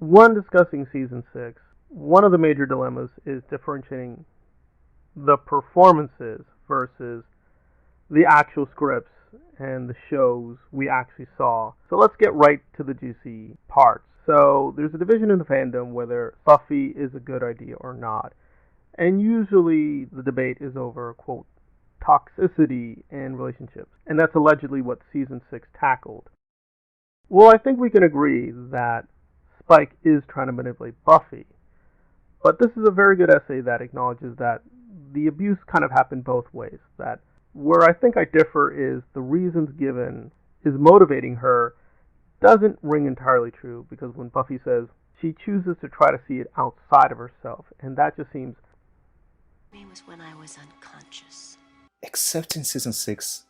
When discussing season 6, one of the major dilemmas is differentiating the performances versus the actual scripts and the shows we actually saw. So let's get right to the juicy parts. So there's a division in the fandom whether Buffy is a good idea or not. And usually the debate is over, quote, toxicity in relationships. And that's allegedly what season 6 tackled. Well, I think we can agree that Spike is trying to manipulate Buffy. But this is a very good essay that acknowledges that the abuse kind of happened both ways. That where I think I differ is the reasons given is motivating her doesn't ring entirely true, because when Buffy says she chooses to try to see it outside of herself, and that just seems... It was when I was unconscious. Except in season 6,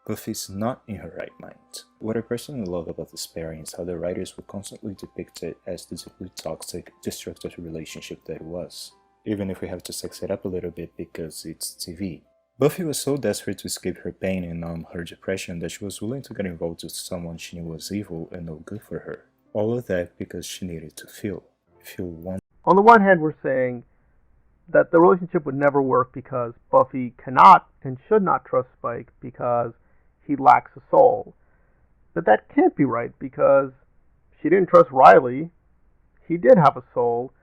Buffy's not in her right mind. What I personally love about this pairing is how the writers would constantly depict it as the deeply toxic, destructive relationship that it was, even if we have to sex it up a little bit because it's TV. Buffy was so desperate to escape her pain and numb her depression that she was willing to get involved with someone she knew was evil and no good for her. All of that because she needed to feel one. On the one hand, we're saying that the relationship would never work because Buffy cannot and should not trust Spike because he lacks a soul. But that can't be right, because she didn't trust Riley. He did have a soul,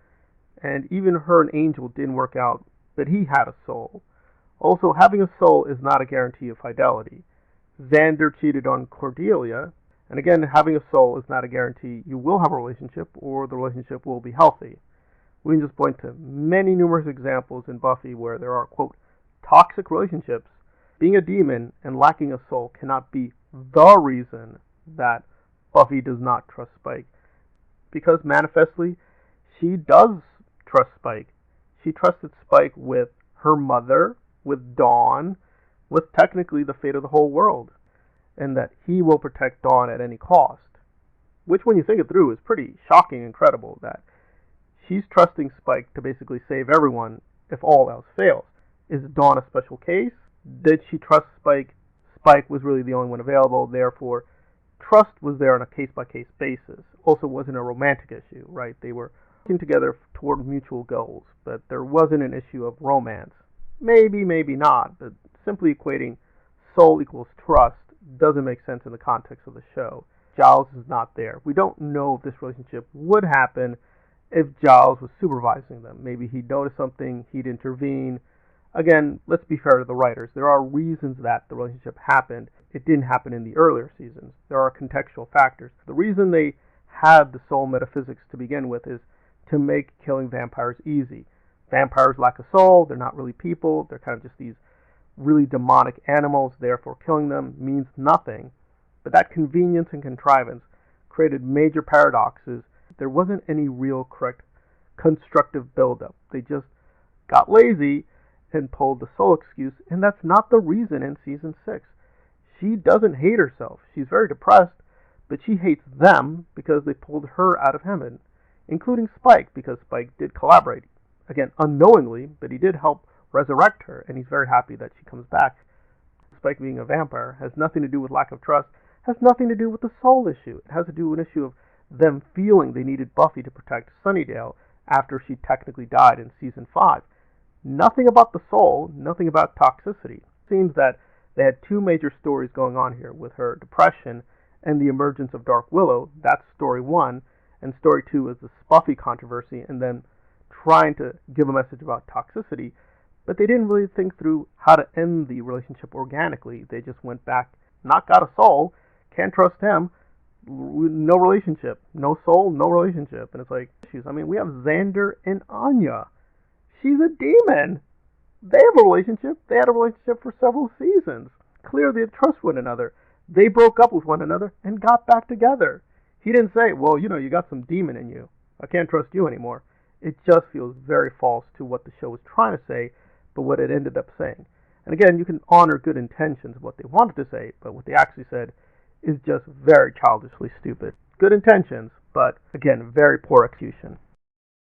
and even her and Angel didn't work out, but he had a soul. Also, having a soul is not a guarantee of fidelity. Xander cheated on Cordelia, and again, having a soul is not a guarantee you will have a relationship or the relationship will be healthy. We can just point to many numerous examples in Buffy where there are, quote, toxic relationships. Being a demon and lacking a soul cannot be the reason that Buffy does not trust Spike, because manifestly, she does trust Spike. She trusted Spike with her mother, with Dawn, with technically the fate of the whole world, and that he will protect Dawn at any cost. Which, when you think it through, is pretty shocking and incredible, that she's trusting Spike to basically save everyone if all else fails. Is Dawn a special case? Did she trust Spike? Spike was really the only one available, therefore trust was there on a case-by-case basis. Also wasn't a romantic issue, right? They were working together toward mutual goals, but there wasn't an issue of romance. Maybe, maybe not, but simply equating soul equals trust doesn't make sense in the context of the show. Giles is not there. We don't know if this relationship would happen if Giles was supervising them. Maybe he'd notice something, he'd intervene. Again, let's be fair to the writers. There are reasons that the relationship happened. It didn't happen in the earlier seasons. There are contextual factors. The reason they had the soul metaphysics to begin with is to make killing vampires easy. Vampires lack a soul. They're not really people. They're kind of just these really demonic animals. Therefore, killing them means nothing. But that convenience and contrivance created major paradoxes. There wasn't any real correct constructive buildup. They just got lazy and pulled the soul excuse, and that's not the reason in season 6. She doesn't hate herself. She's very depressed, but she hates them because they pulled her out of heaven, including Spike, because Spike did collaborate. Again, unknowingly, but he did help resurrect her, and he's very happy that she comes back. Spike being a vampire has nothing to do with lack of trust, has nothing to do with the soul issue. It has to do with an issue of them feeling they needed Buffy to protect Sunnydale after she technically died in season 5. Nothing about the soul, nothing about toxicity. It seems that they had two major stories going on here with her depression and the emergence of Dark Willow. That's story 1, and story 2 is the Spuffy controversy and then trying to give a message about toxicity, but they didn't really think through how to end the relationship organically. They just went back, not got a soul, can't trust him, no relationship, no soul, no relationship. And it's like, I mean, we have Xander and Anya. She's a demon. They have a relationship. They had a relationship for several seasons. Clearly they trust one another. They broke up with one another and got back together. He didn't say, well, you got some demon in you. I can't trust you anymore. It just feels very false to what the show was trying to say, but what it ended up saying. And again, you can honor good intentions of what they wanted to say, but what they actually said is just very childishly stupid. Good intentions, but again, very poor execution.